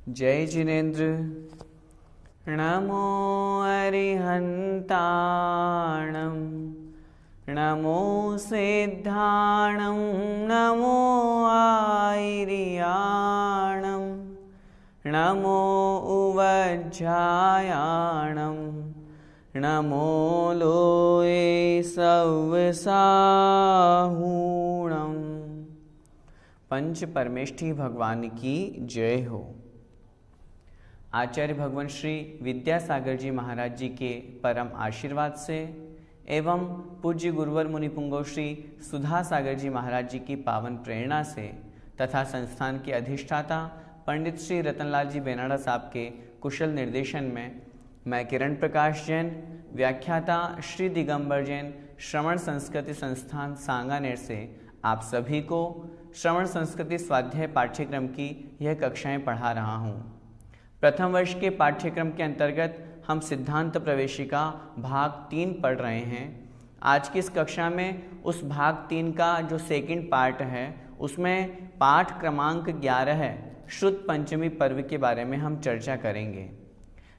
जय जिनेन्द्र। नमो अरिहन्ताणं नमो सिद्धाणं नमो आयर्याणं नमो उवज्झायाणं नमो लोये सव्वसाहूणं। पंच परमेष्ठी भगवान की जय हो। आचार्य भगवान श्री विद्यासागर जी महाराज जी के परम आशीर्वाद से एवं पूज्य गुरुवर मुनि पुंगव श्री सुधा सागर जी महाराज जी की पावन प्रेरणा से तथा संस्थान के अधिष्ठाता पंडित श्री रतनलाल जी बेनाड़ा साहब के कुशल निर्देशन में मैं किरण प्रकाश जैन, व्याख्याता श्री दिगंबर जैन, श्रवण संस्कृति संस्थान सांगानेर से आप सभी को श्रवण संस्कृति स्वाध्याय पाठ्यक्रम की यह कक्षाएं पढ़ा रहा हूँ। प्रथम वर्ष के पाठ्यक्रम के अंतर्गत हम सिद्धांत प्रवेशिका भाग 3 पढ़ रहे हैं। आज की इस कक्षा में उस भाग 3 का जो सेकंड पार्ट है उसमें पाठ क्रमांक 11 है, शुद्ध पंचमी पर्व के बारे में हम चर्चा करेंगे।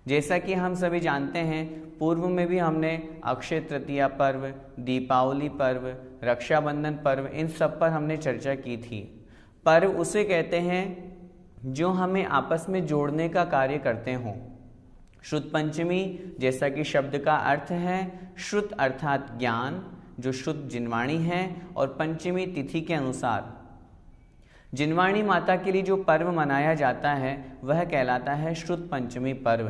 जैसा कि हम सभी जानते हैं, पूर्व में भी हमने अक्षय तृतीया पर्व, दीपावली पर्व, रक्षाबंधन पर्व, इन सब पर हमने चर्चा की थी। पर्व उसे कहते हैं जो हमें आपस में जोड़ने का कार्य करते हों। शुद्ध पंचमी जैसा कि शब्द का अर्थ है, शुद्ध अर्थात ज्ञान, जो शुद्ध जिनवाणी है, और पंचमी तिथि के अनुसार जिनवाणी माता के लिए जो पर्व मनाया जाता है वह कहलाता है शुद्ध पंचमी पर्व।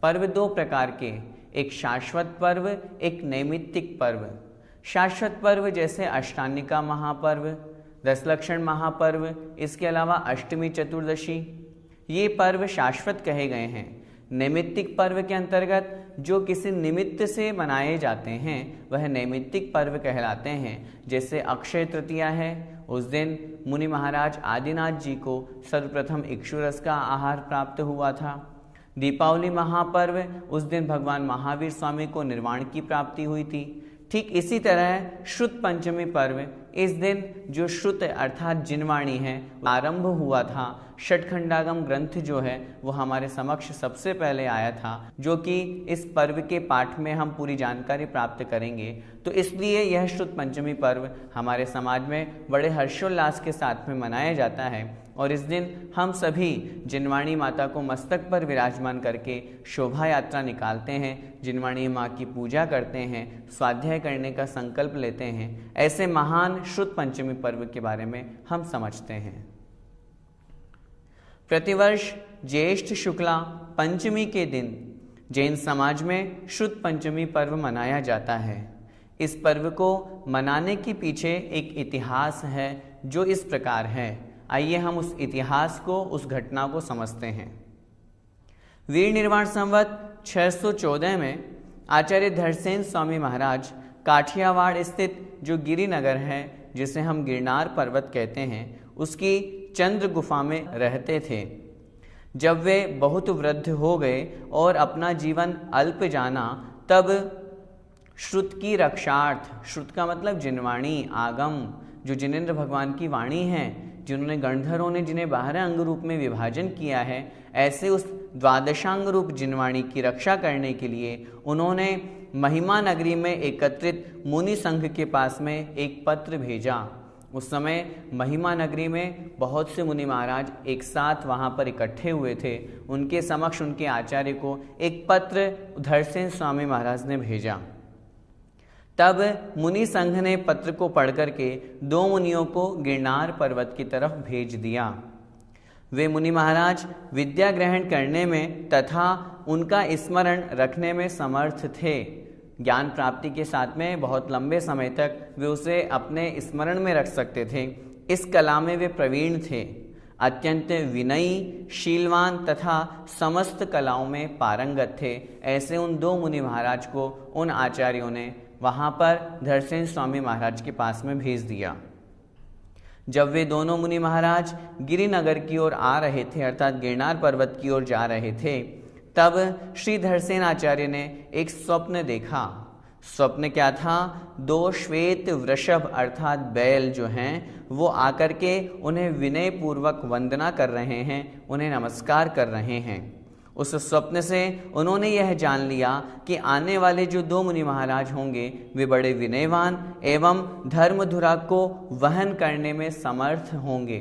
पर्व 2 प्रकार के, एक शाश्वत पर्व, एक नैमित्तिक पर्व। शाश्वत पर्व जैसे अष्टानिका महापर्व, दशलक्षण महापर्व, इसके अलावा अष्टमी चतुर्दशी, ये पर्व शाश्वत कहे गए हैं। नैमित्तिक पर्व के अंतर्गत जो किसी निमित्त से मनाए जाते हैं वह नैमित्तिक पर्व कहलाते हैं। जैसे अक्षय तृतीया है, उस दिन मुनि महाराज आदिनाथ जी को सर्वप्रथम इक्षुरस का आहार प्राप्त हुआ था। दीपावली महापर्व, उस दिन भगवान महावीर स्वामी को निर्वाण की प्राप्ति हुई थी। ठीक इसी तरह शुद्ध पंचमी पर्व, इस दिन जो शुद्ध अर्थात जिनवाणी है आरंभ हुआ था। षटखंडागम ग्रंथ जो है वो हमारे समक्ष सबसे पहले आया था, जो कि इस पर्व के पाठ में हम पूरी जानकारी प्राप्त करेंगे। तो इसलिए यह शुद्ध पंचमी पर्व हमारे समाज में बड़े हर्षोल्लास के साथ में मनाया जाता है। और इस दिन हम सभी जिनवाणी माता को मस्तक पर विराजमान करके शोभा यात्रा निकालते हैं, जिनवाणी माँ की पूजा करते हैं, स्वाध्याय करने का संकल्प लेते हैं। ऐसे महान शुद्ध पंचमी पर्व के बारे में हम समझते हैं। प्रतिवर्ष ज्येष्ठ शुक्ला पंचमी के दिन जैन समाज में शुद्ध पंचमी पर्व मनाया जाता है। इस पर्व को मनाने के पीछे एक इतिहास है जो इस प्रकार है। आइए हम उस इतिहास को, उस घटना को समझते हैं। वीर निर्वाण संवत 614 में आचार्य धरसेन स्वामी महाराज काठियावाड़ स्थित जो गिरिनगर है, जिसे हम गिरनार पर्वत कहते हैं, उसकी चंद्र गुफा में रहते थे। जब वे बहुत वृद्ध हो गए और अपना जीवन अल्प जाना, तब श्रुत की रक्षार्थ, श्रुत का मतलब जिनवाणी, आगम, जो जिनेन्द्र भगवान की वाणी है, जिन्होंने गणधरों ने जिन्हें 12 अंग रूप में विभाजन किया है, ऐसे उस द्वादशांग रूप जिनवाणी की रक्षा करने के लिए उन्होंने महिमा नगरी में एकत्रित मुनि संघ के पास में एक पत्र भेजा। उस समय महिमा नगरी में बहुत से मुनि महाराज एक साथ वहाँ पर इकट्ठे हुए थे। उनके समक्ष उनके आचार्य को एक पत्र धरसेन स्वामी महाराज ने भेजा। तब मुनि संघ ने पत्र को पढ़ करके 2 मुनियों को गिरनार पर्वत की तरफ भेज दिया। वे मुनि महाराज विद्या ग्रहण करने में तथा उनका स्मरण रखने में समर्थ थे। ज्ञान प्राप्ति के साथ में बहुत लंबे समय तक वे उसे अपने स्मरण में रख सकते थे। इस कला में वे प्रवीण थे, अत्यंत विनयी, शीलवान तथा समस्त कलाओं में पारंगत थे। ऐसे उन 2 मुनि महाराज को उन आचार्यों ने वहाँ पर धरसेन स्वामी महाराज के पास में भेज दिया। जब वे दोनों मुनि महाराज गिरिनगर की ओर आ रहे थे, अर्थात गिरनार पर्वत की ओर जा रहे थे, तब श्री धरसेन आचार्य ने एक स्वप्न देखा। स्वप्न क्या था? 2 श्वेत वृषभ अर्थात बैल जो हैं वो आकर के उन्हें विनय पूर्वक वंदना कर रहे हैं, उन्हें नमस्कार कर रहे हैं। उस स्वप्न से उन्होंने यह जान लिया कि आने वाले जो 2 मुनि महाराज होंगे वे बड़े विनयवान एवं धर्मधुरा को वहन करने में समर्थ होंगे।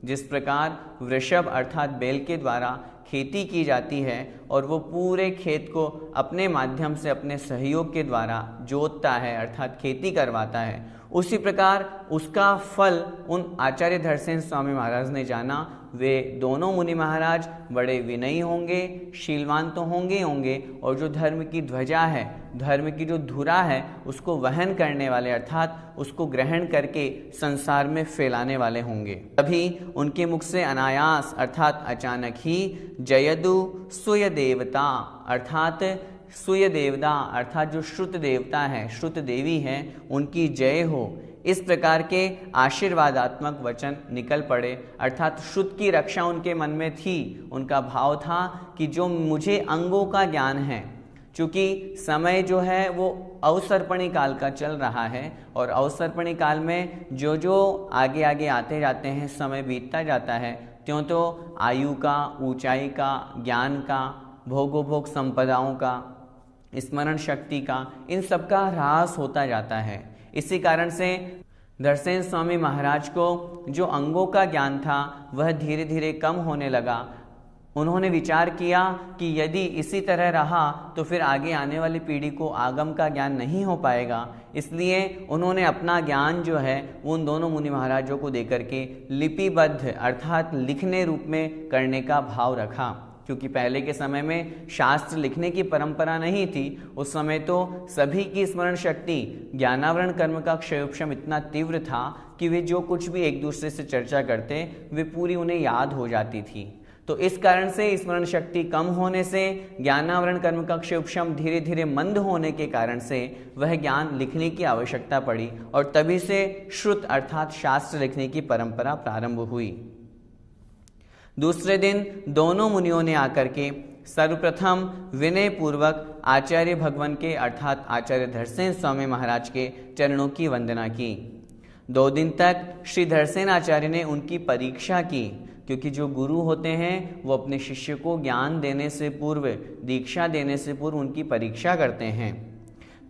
जिस प्रकार वृषभ अर्थात बैल के द्वारा खेती की जाती है और वो पूरे खेत को अपने माध्यम से अपने सहयोग के द्वारा जोतता है अर्थात खेती करवाता है, उसी प्रकार उसका फल उन आचार्य धरसेन स्वामी महाराज ने जाना। वे दोनों मुनि महाराज बड़े विनयी होंगे, शीलवान तो होंगे और जो धर्म की ध्वजा है, धर्म की जो धुरा है उसको वहन करने वाले अर्थात उसको ग्रहण करके संसार में फैलाने वाले होंगे। तभी उनके मुख से अनायास अर्थात अचानक ही जयदु सुय देवता अर्थात सूर्य देवता अर्थात जो श्रुत देवता है, श्रुत देवी है, उनकी जय हो, इस प्रकार के आशीर्वादात्मक वचन निकल पड़े। अर्थात श्रुत की रक्षा उनके मन में थी। उनका भाव था कि जो मुझे अंगों का ज्ञान है, चूँकि समय जो है वो अवसर्पणी काल का चल रहा है और अवसर्पणी काल में जो जो आगे आगे आते जाते हैं, समय बीतता जाता है, त्यों तो आयु का, ऊंचाई का, ज्ञान का, भोगोभोग संपदाओं का, स्मरण शक्ति का, इन सब का ह्रास होता जाता है। इसी कारण से धरसेन स्वामी महाराज को जो अंगों का ज्ञान था वह धीरे धीरे कम होने लगा। उन्होंने विचार किया कि यदि इसी तरह रहा तो फिर आगे आने वाली पीढ़ी को आगम का ज्ञान नहीं हो पाएगा। इसलिए उन्होंने अपना ज्ञान जो है वो उन दोनों मुनि महाराजों को देकर के लिपिबद्ध अर्थात लिखने रूप में करने का भाव रखा। क्योंकि पहले के समय में शास्त्र लिखने की परंपरा नहीं थी। उस समय तो सभी की स्मरण शक्ति ज्ञानावरण कर्म का क्षयोपशम इतना तीव्र था कि वे जो कुछ भी एक दूसरे से चर्चा करते वे पूरी उन्हें याद हो जाती थी। तो इस कारण से स्मरण शक्ति कम होने से, ज्ञानावरण कर्म का क्षयोपशम धीरे धीरे मंद होने के कारण से वह ज्ञान लिखने की आवश्यकता पड़ी और तभी से श्रुत अर्थात शास्त्र लिखने की परंपरा प्रारंभ हुई। दूसरे दिन दोनों मुनियों ने आकर के सर्वप्रथम विनय पूर्वक आचार्य भगवान के अर्थात आचार्य धरसेन स्वामी महाराज के चरणों की वंदना की। 2 दिन तक श्री धरसेन आचार्य ने उनकी परीक्षा की, क्योंकि जो गुरु होते हैं वो अपने शिष्य को ज्ञान देने से पूर्व, दीक्षा देने से पूर्व उनकी परीक्षा करते हैं।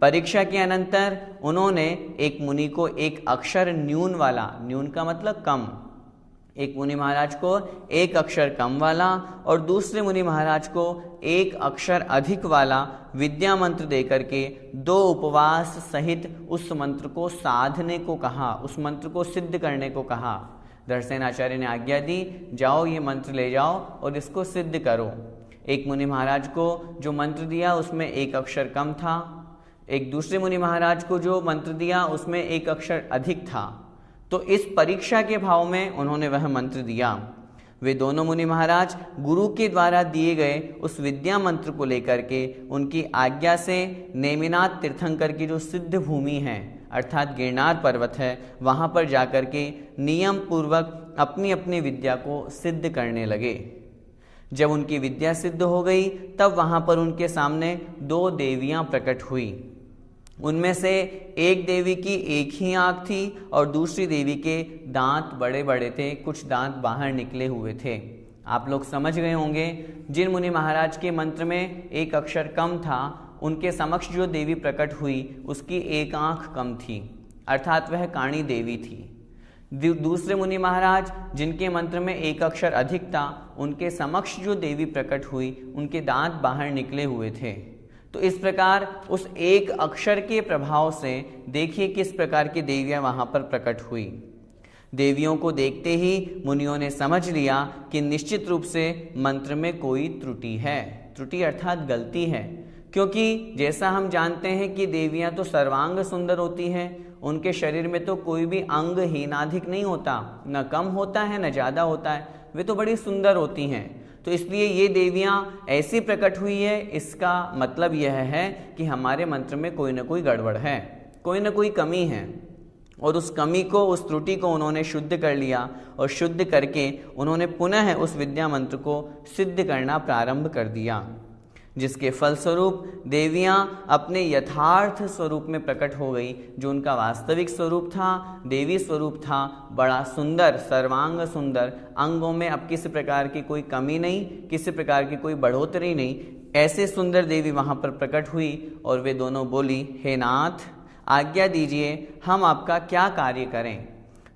परीक्षा के अनंतर उन्होंने एक मुनि को एक अक्षर न्यून वाला, न्यून का मतलब कम, एक मुनि महाराज को 1 अक्षर कम वाला और दूसरे मुनि महाराज को 1 अक्षर अधिक वाला विद्या मंत्र देकर के 2 उपवास सहित उस मंत्र को साधने को कहा, उस मंत्र को सिद्ध करने को कहा। धरसेन आचार्य ने आज्ञा दी, जाओ ये मंत्र ले जाओ और इसको सिद्ध करो। एक मुनि महाराज को जो मंत्र दिया उसमें 1 अक्षर कम था, एक दूसरे मुनि महाराज को जो मंत्र दिया उसमें 1 अक्षर अधिक था। तो इस परीक्षा के भाव में उन्होंने वह मंत्र दिया। वे दोनों मुनि महाराज गुरु के द्वारा दिए गए उस विद्या मंत्र को लेकर के उनकी आज्ञा से नेमिनाथ तीर्थंकर की जो सिद्ध भूमि है अर्थात गिरनार पर्वत है, वहाँ पर जाकर के नियम पूर्वक अपनी अपनी विद्या को सिद्ध करने लगे। जब उनकी विद्या सिद्ध हो गई तब वहाँ पर उनके सामने 2 देवियाँ प्रकट हुई। उनमें से एक देवी की 1 ही आँख थी और दूसरी देवी के दांत बड़े बड़े थे, कुछ दांत बाहर निकले हुए थे। आप लोग समझ गए होंगे, जिन मुनि महाराज के मंत्र में 1 अक्षर कम था उनके समक्ष जो देवी प्रकट हुई उसकी 1 आँख कम थी, अर्थात वह काणी देवी थी। दूसरे मुनि महाराज जिनके मंत्र में 1 अक्षर अधिक था, उनके समक्ष जो देवी प्रकट हुई उनके दांत बाहर निकले हुए थे। तो इस प्रकार उस 1 अक्षर के प्रभाव से देखिए किस प्रकार की देवियां वहां पर प्रकट हुई। देवियों को देखते ही मुनियों ने समझ लिया कि निश्चित रूप से मंत्र में कोई त्रुटि है, त्रुटि अर्थात गलती है। क्योंकि जैसा हम जानते हैं कि देवियां तो सर्वांग सुंदर होती हैं, उनके शरीर में तो कोई भी अंग हीनाधिक नहीं होता, न कम होता है न ज़्यादा होता है, वे तो बड़ी सुंदर होती हैं। तो इसलिए ये देवियां ऐसी प्रकट हुई है, इसका मतलब यह है कि हमारे मंत्र में कोई न कोई गड़बड़ है, कोई न कोई कमी है। और उस कमी को, उस त्रुटि को उन्होंने शुद्ध कर लिया और शुद्ध करके उन्होंने पुनः उस विद्या मंत्र को सिद्ध करना प्रारंभ कर दिया। जिसके फलस्वरूप देवियां अपने यथार्थ स्वरूप में प्रकट हो गई। जो उनका वास्तविक स्वरूप था, देवी स्वरूप था, बड़ा सुंदर, सर्वांग सुंदर, अंगों में अब किसी प्रकार की कोई कमी नहीं, किसी प्रकार की कोई बढ़ोतरी नहीं, ऐसे सुंदर देवी वहाँ पर प्रकट हुई। और वे दोनों बोली, हे नाथ, आज्ञा दीजिए, हम आपका क्या कार्य करें।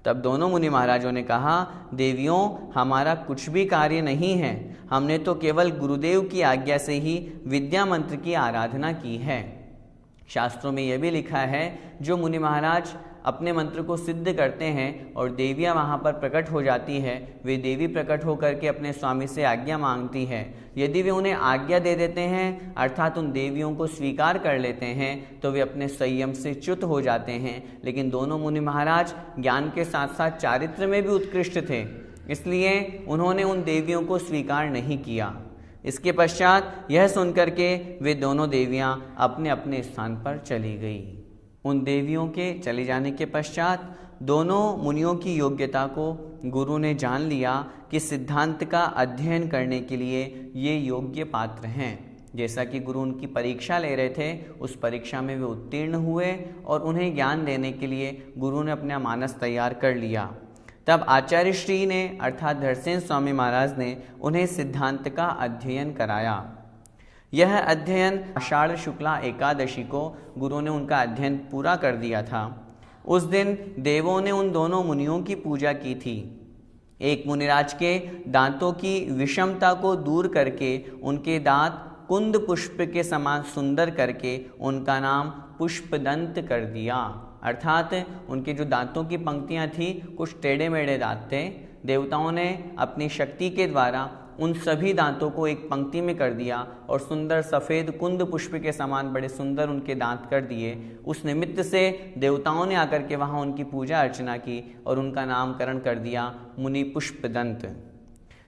तब दोनों मुनि महाराजों ने कहा, देवियों, हमारा कुछ भी कार्य नहीं है, हमने तो केवल गुरुदेव की आज्ञा से ही विद्या मंत्र की आराधना की है। शास्त्रों में यह भी लिखा है, जो मुनि महाराज अपने मंत्र को सिद्ध करते हैं और देवियां वहाँ पर प्रकट हो जाती है, वे देवी प्रकट होकर के अपने स्वामी से आज्ञा मांगती है। यदि वे उन्हें आज्ञा दे देते हैं, अर्थात उन देवियों को स्वीकार कर लेते हैं, तो वे अपने संयम से च्युत हो जाते हैं। लेकिन दोनों मुनि महाराज ज्ञान के साथ साथ चारित्र में भी उत्कृष्ट थे, इसलिए उन्होंने उन देवियों को स्वीकार नहीं किया। इसके पश्चात यह सुनकर के वे दोनों देवियां अपने अपने स्थान पर चली गई। उन देवियों के चले जाने के पश्चात दोनों मुनियों की योग्यता को गुरु ने जान लिया कि सिद्धांत का अध्ययन करने के लिए ये योग्य पात्र हैं। जैसा कि गुरु उनकी परीक्षा ले रहे थे, उस परीक्षा में वे उत्तीर्ण हुए और उन्हें ज्ञान देने के लिए गुरु ने अपना मानस तैयार कर लिया। तब आचार्य श्री ने अर्थात धरसेन स्वामी महाराज ने उन्हें सिद्धांत का अध्ययन कराया। यह अध्ययन आषाढ़ शुक्ला एकादशी को गुरु ने उनका अध्ययन पूरा कर दिया था। उस दिन देवों ने उन दोनों मुनियों की पूजा की थी। एक मुनिराज के दांतों की विषमता को दूर करके उनके दांत कुंद पुष्प के समान सुंदर करके उनका नाम पुष्पदंत कर दिया। अर्थात उनके जो दांतों की पंक्तियां थी, कुछ टेढ़े मेढ़े दांत थे, देवताओं ने अपनी शक्ति के द्वारा उन सभी दांतों को एक पंक्ति में कर दिया और सुंदर सफ़ेद कुंद पुष्प के समान बड़े सुंदर उनके दांत कर दिए। उस निमित्त से देवताओं ने आकर के वहाँ उनकी पूजा अर्चना की और उनका नामकरण कर दिया मुनि पुष्पदंत।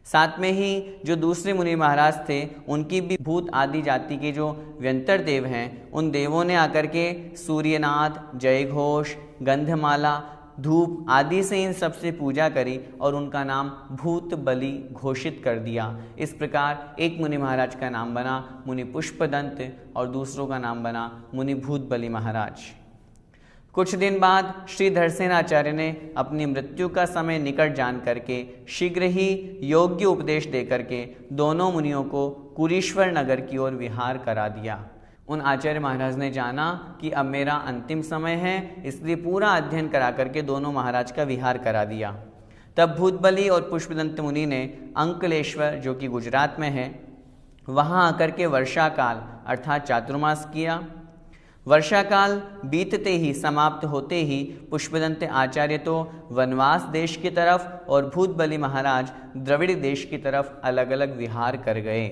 साथ में ही जो दूसरे मुनि महाराज थे, उनकी भी भूत आदि जाति के जो व्यंतर देव हैं, उन देवों ने आकर के सूर्यनाथ, जयघोष, गंधमाला, धूप आदि से इन सबसे पूजा करी और उनका नाम भूत बलि घोषित कर दिया। इस प्रकार एक मुनि महाराज का नाम बना मुनि पुष्पदंत और दूसरों का नाम बना मुनि भूत बलि महाराज। कुछ दिन बाद श्री धरसेन आचार्य ने अपनी मृत्यु का समय निकट जान करके शीघ्र ही योग्य उपदेश दे करके दोनों मुनियों को कुरीश्वर नगर की ओर विहार करा दिया। उन आचार्य महाराज ने जाना कि अब मेरा अंतिम समय है, इसलिए पूरा अध्ययन करा करके दोनों महाराज का विहार करा दिया। तब भूतबली और पुष्पदंत मुनि ने अंकलेश्वर, जो कि गुजरात में है, वहाँ आकर के वर्षा काल अर्थात चातुर्मास किया। वर्षा काल बीतते ही, समाप्त होते ही पुष्पदंत आचार्य तो वनवास देश की तरफ और भूतबली महाराज द्रविड़ देश की तरफ अलग अलग विहार कर गए।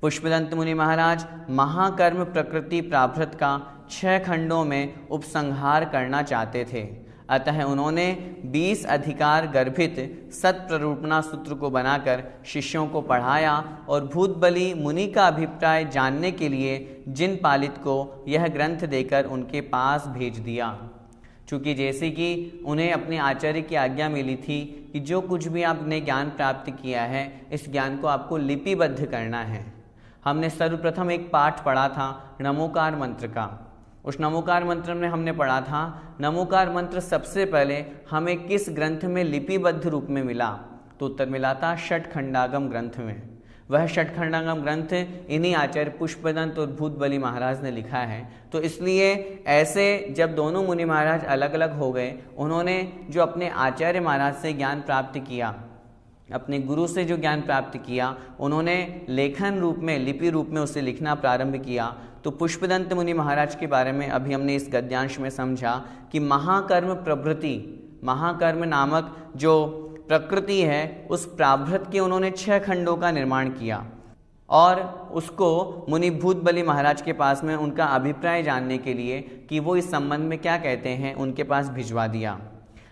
पुष्पदंत मुनि महाराज महाकर्म प्रकृति प्राभृत का 6 खंडों में उपसंहार करना चाहते थे, अतः उन्होंने 20 अधिकार गर्भित सत्प्ररूपणा सूत्र को बनाकर शिष्यों को पढ़ाया और भूतबली मुनि का अभिप्राय जानने के लिए जिन पालित को यह ग्रंथ देकर उनके पास भेज दिया। चूँकि जैसे कि उन्हें अपने आचार्य की आज्ञा मिली थी कि जो कुछ भी आपने ज्ञान प्राप्त किया है, इस ज्ञान को आपको लिपिबद्ध करना है। हमने सर्वप्रथम एक पाठ पढ़ा था नमोकार मंत्र का। उस नमोकार मंत्र में हमने पढ़ा था नमोकार मंत्र सबसे पहले हमें किस ग्रंथ में लिपिबद्ध रूप में मिला, तो उत्तर मिला था षटखंडागम ग्रंथ में। वह षटखंडागम ग्रंथ इन्हीं आचार्य पुष्पदंत और भूतबली महाराज ने लिखा है। तो इसलिए ऐसे जब दोनों मुनि महाराज अलग अलग हो गए, उन्होंने जो अपने आचार्य महाराज से ज्ञान प्राप्त किया, अपने गुरु से जो ज्ञान प्राप्त किया, उन्होंने लेखन रूप में, लिपि रूप में उसे लिखना प्रारंभ किया। तो पुष्पदंत मुनि महाराज के बारे में अभी हमने इस गद्यांश में समझा कि महाकर्म प्रभृति, महाकर्म नामक जो प्रकृति है, उस प्राभृत के उन्होंने 6 खंडों का निर्माण किया और उसको मुनि भूतबली महाराज के पास में उनका अभिप्राय जानने के लिए कि वो इस संबंध में क्या कहते हैं, उनके पास भिजवा दिया।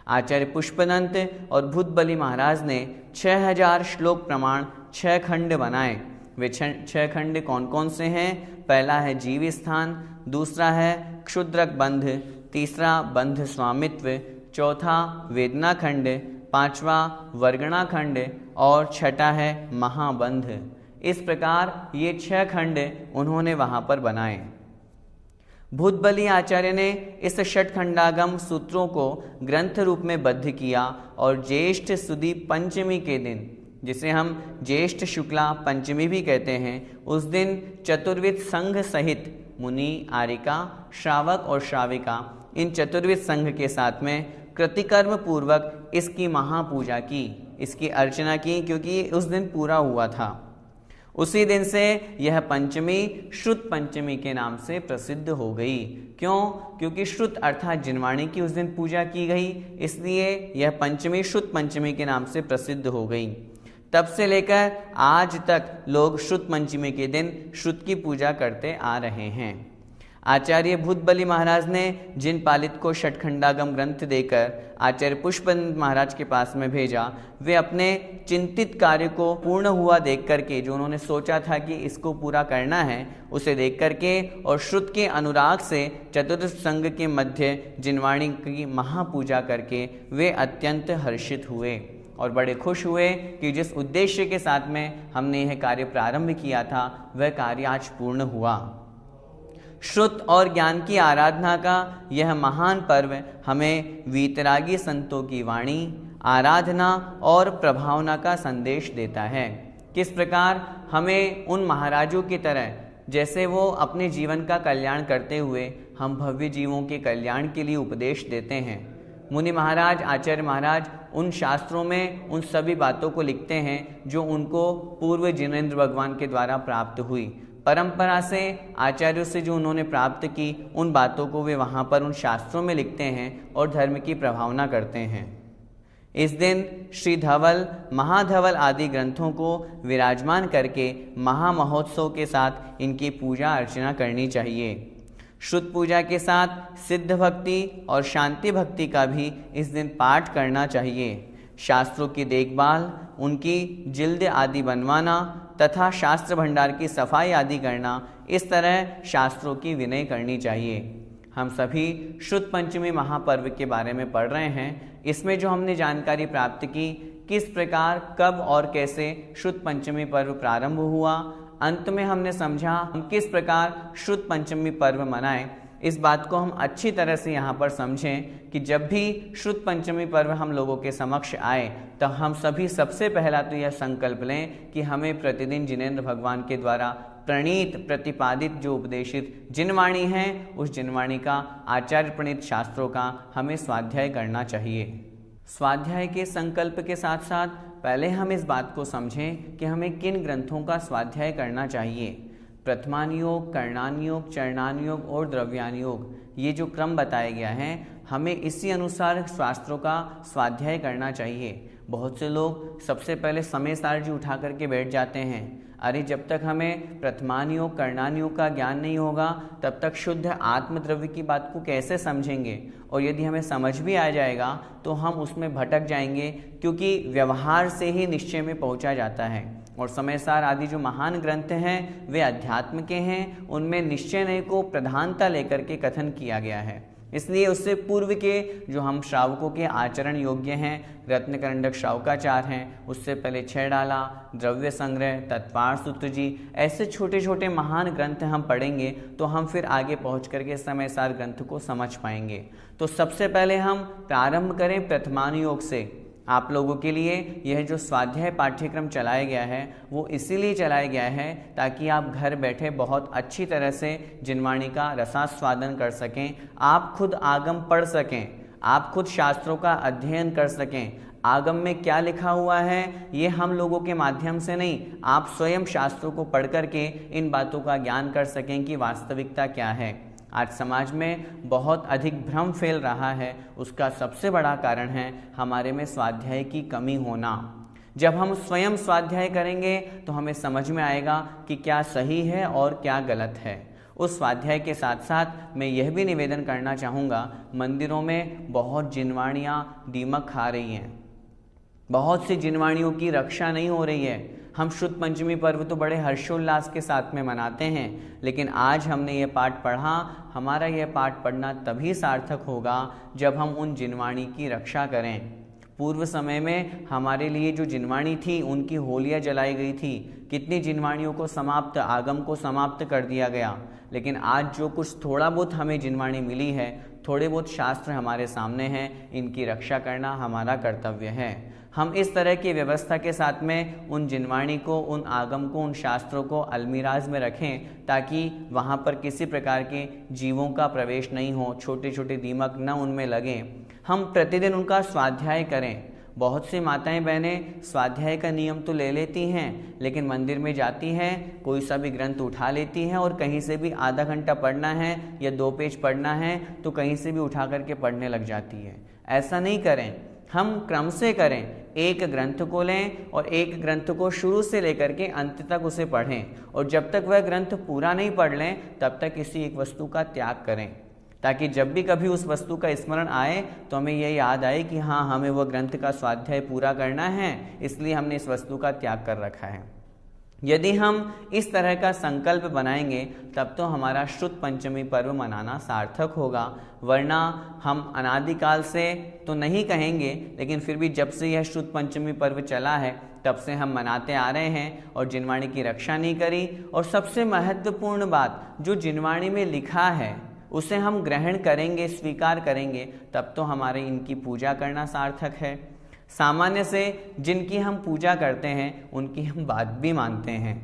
आचार्य पुष्पदंत और भूतबली महाराज ने 6000 श्लोक प्रमाण 6 खंड बनाए। वे 6 खंड कौन कौन से हैं? पहला है जीव स्थान, दूसरा है क्षुद्रक बंध, तीसरा बंध स्वामित्व, चौथा वेदना खंड, 5वां वर्गणा खंड और छठा है महाबंध। इस प्रकार ये 6 खंड उन्होंने वहां पर बनाए। भूतबली आचार्य ने इस षटखंडागम सूत्रों को ग्रंथ रूप में बद्ध किया और ज्येष्ठ सुदी पंचमी के दिन, जिसे हम ज्येष्ठ शुक्ला पंचमी भी कहते हैं, उस दिन चतुर्विध संघ सहित मुनि, आरिका, श्रावक और श्राविका, इन चतुर्विध संघ के साथ में कृतिकर्म पूर्वक इसकी महापूजा की, इसकी अर्चना की, क्योंकि उस दिन पूरा हुआ था। उसी दिन से यह पंचमी श्रुत पंचमी के नाम से प्रसिद्ध हो गई। क्यों? क्योंकि श्रुत अर्थात जिनवाणी की उस दिन पूजा की गई, इसलिए यह पंचमी श्रुत पंचमी के नाम से प्रसिद्ध हो गई। तब से लेकर आज तक लोग श्रुत पंचमी के दिन श्रुत की पूजा करते आ रहे हैं। आचार्य भूतबली महाराज ने जिन पालित को षटखंडागम ग्रंथ देकर आचार्य पुष्पदंत महाराज के पास में भेजा, वे अपने चिंतित कार्य को पूर्ण हुआ देख करके, जो उन्होंने सोचा था कि इसको पूरा करना है, उसे देख करके और श्रुत के अनुराग से चतुर्थ संघ के मध्य जिनवाणी की महापूजा करके वे अत्यंत हर्षित हुए और बड़े खुश हुए कि जिस उद्देश्य के साथ में हमने यह कार्य प्रारंभ किया था वह कार्य आज पूर्ण हुआ। श्रुत और ज्ञान की आराधना का यह महान पर्व हमें वीतरागी संतों की वाणी, आराधना और प्रभावना का संदेश देता है। किस प्रकार हमें उन महाराजों की तरह, जैसे वो अपने जीवन का कल्याण करते हुए हम भव्य जीवों के कल्याण के लिए उपदेश देते हैं। मुनि महाराज, आचार्य महाराज उन शास्त्रों में उन सभी बातों को लिखते हैं जो उनको पूर्व जिनेंद्र भगवान के द्वारा प्राप्त हुई। परंपरा से आचार्यों से जो उन्होंने प्राप्त की, उन बातों को वे वहाँ पर उन शास्त्रों में लिखते हैं और धर्म की प्रभावना करते हैं। इस दिन श्री धवल, महाधवल आदि ग्रंथों को विराजमान करके महामहोत्सव के साथ इनकी पूजा अर्चना करनी चाहिए। श्रुत पूजा के साथ सिद्ध भक्ति और शांति भक्ति का भी इस दिन पाठ करना चाहिए। शास्त्रों की देखभाल, उनकी जिल्द आदि बनवाना तथा शास्त्र भंडार की सफाई आदि करना, इस तरह शास्त्रों की विनय करनी चाहिए। हम सभी श्रुत पंचमी महापर्व के बारे में पढ़ रहे हैं। इसमें जो हमने जानकारी प्राप्त की, किस प्रकार, कब और कैसे श्रुत पंचमी पर्व प्रारंभ हुआ, अंत में हमने समझा हम किस प्रकार श्रुत पंचमी पर्व मनाएं। इस बात को हम अच्छी तरह से यहाँ पर समझें कि जब भी श्रुत पंचमी पर्व हम लोगों के समक्ष आए तो हम सभी सबसे पहला तो यह संकल्प लें कि हमें प्रतिदिन जिनेंद्र भगवान के द्वारा प्रणीत, प्रतिपादित जो उपदेशित जिनवाणी है, उस जिनवाणी का, आचार्य प्रणीत शास्त्रों का हमें स्वाध्याय करना चाहिए। स्वाध्याय के संकल्प के साथ साथ पहले हम इस बात को समझें कि हमें किन ग्रंथों का स्वाध्याय करना चाहिए। प्रथमान योग, कर्णान योग, चरणान योग और द्रव्यान योग, ये जो क्रम बताया गया है, हमें इसी अनुसार शास्त्रों का स्वाध्याय करना चाहिए। बहुत से लोग सबसे पहले समय सारणी उठा करके बैठ जाते हैं। अरे, जब तक हमें प्रथमान योग, कर्णान योग का ज्ञान नहीं होगा तब तक शुद्ध आत्मद्रव्य की बात को कैसे समझेंगे। और यदि हमें समझ भी आ जाएगा तो हम उसमें भटक जाएंगे, क्योंकि व्यवहार से ही निश्चय में पहुंचा जाता है। और समय सार आदि जो महान ग्रंथ हैं वे अध्यात्म के हैं, उनमें निश्चय नय को प्रधानता लेकर के कथन किया गया है। इसलिए उससे पूर्व के जो हम श्रावकों के आचरण योग्य हैं, रत्नकरंडक श्रावकाचार हैं, उससे पहले 6 डाला, द्रव्य संग्रह, तत्पार सूत्र जी, ऐसे छोटे छोटे महान ग्रंथ हम पढ़ेंगे तो हम फिर आगे पहुंच करके समय सार ग्रंथ को समझ पाएंगे। तो सबसे पहले हम प्रारंभ करें प्रथमान योग से। आप लोगों के लिए यह जो स्वाध्याय पाठ्यक्रम चलाया गया है वो इसीलिए चलाया गया है ताकि आप घर बैठे बहुत अच्छी तरह से जिनवाणी का रसास्वादन कर सकें, आप खुद आगम पढ़ सकें, आप खुद शास्त्रों का अध्ययन कर सकें। आगम में क्या लिखा हुआ है ये हम लोगों के माध्यम से नहीं, आप स्वयं शास्त्रों को पढ़ करके इन बातों का ज्ञान कर सकें कि वास्तविकता क्या है। आज समाज में बहुत अधिक भ्रम फैल रहा है, उसका सबसे बड़ा कारण है हमारे में स्वाध्याय की कमी होना। जब हम स्वयं स्वाध्याय करेंगे तो हमें समझ में आएगा कि क्या सही है और क्या गलत है। उस स्वाध्याय के साथ साथ मैं यह भी निवेदन करना चाहूँगा, मंदिरों में बहुत जिनवाणियाँ दीमक खा रही हैं, बहुत सी जिनवाणियों की रक्षा नहीं हो रही है। हम शुद्ध पंचमी पर्व तो बड़े हर्षोल्लास के साथ में मनाते हैं, लेकिन आज हमने ये पाठ पढ़ा, हमारा यह पाठ पढ़ना तभी सार्थक होगा जब हम उन जिनवाणी की रक्षा करें। पूर्व समय में हमारे लिए जो जिनवाणी थी उनकी होलियां जलाई गई थी, कितनी जिनवाणियों को समाप्त, आगम को समाप्त कर दिया गया। लेकिन आज जो कुछ थोड़ा बहुत हमें जिनवाणी मिली है, थोड़े बहुत शास्त्र हमारे सामने हैं, इनकी रक्षा करना हमारा कर्तव्य है। हम इस तरह की व्यवस्था के साथ में उन जिनवाणी को, उन आगम को, उन शास्त्रों को अलमीराज में रखें ताकि वहाँ पर किसी प्रकार के जीवों का प्रवेश नहीं हो, छोटे छोटे दीमक न उनमें लगें। हम प्रतिदिन उनका स्वाध्याय करें। बहुत सी माताएं बहनें स्वाध्याय का नियम तो ले लेती हैं, लेकिन मंदिर में जाती हैं, कोई सा भी ग्रंथ उठा लेती हैं और कहीं से भी आधा घंटा पढ़ना है या 2 पेज पढ़ना है तो कहीं से भी उठा करके पढ़ने लग जाती है। ऐसा नहीं करें, हम क्रम से करें। एक ग्रंथ को लें और एक ग्रंथ को शुरू से लेकर के अंत तक उसे पढ़ें, और जब तक वह ग्रंथ पूरा नहीं पढ़ लें तब तक किसी एक वस्तु का त्याग करें, ताकि जब भी कभी उस वस्तु का स्मरण आए तो हमें यह याद आए कि हाँ, हमें वह ग्रंथ का स्वाध्याय पूरा करना है, इसलिए हमने इस वस्तु का त्याग कर रखा है। यदि हम इस तरह का संकल्प बनाएंगे तब तो हमारा श्रुत पंचमी पर्व मनाना सार्थक होगा। वरना हम अनादिकाल से तो नहीं कहेंगे, लेकिन फिर भी जब से यह श्रुत पंचमी पर्व चला है तब से हम मनाते आ रहे हैं और जिनवाणी की रक्षा नहीं करी। और सबसे महत्वपूर्ण बात, जो जिनवाणी में लिखा है उसे हम ग्रहण करेंगे, स्वीकार करेंगे, तब तो हमारे इनकी पूजा करना सार्थक है। सामान्य से जिनकी हम पूजा करते हैं उनकी हम बात भी मानते हैं।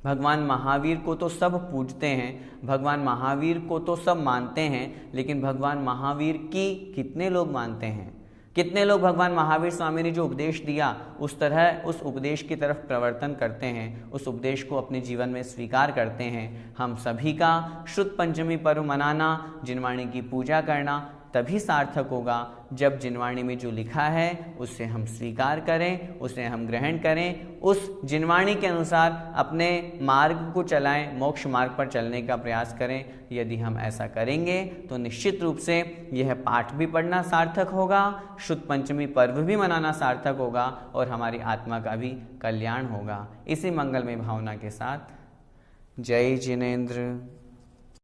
भगवान महावीर को तो सब पूजते हैं, भगवान महावीर को तो सब मानते हैं, लेकिन भगवान महावीर की कितने लोग मानते हैं? कितने लोग भगवान महावीर स्वामी ने जो उपदेश दिया उस तरह उस उपदेश की तरफ प्रवर्तन करते हैं, उस उपदेश को अपने जीवन में स्वीकार करते हैं? हम सभी का शुद्ध पंचमी पर्व मनाना, जिनवाणी की पूजा करना तभी सार्थक होगा जब जिनवाणी में जो लिखा है उसे हम स्वीकार करें, उसे हम ग्रहण करें, उस जिनवाणी के अनुसार अपने मार्ग को चलाएं, मोक्ष मार्ग पर चलने का प्रयास करें। यदि हम ऐसा करेंगे तो निश्चित रूप से यह पाठ भी पढ़ना सार्थक होगा, शुद्ध पंचमी पर्व भी मनाना सार्थक होगा और हमारी आत्मा का भी कल्याण होगा। इसी मंगलमय भावना के साथ जय जिनेंद्र।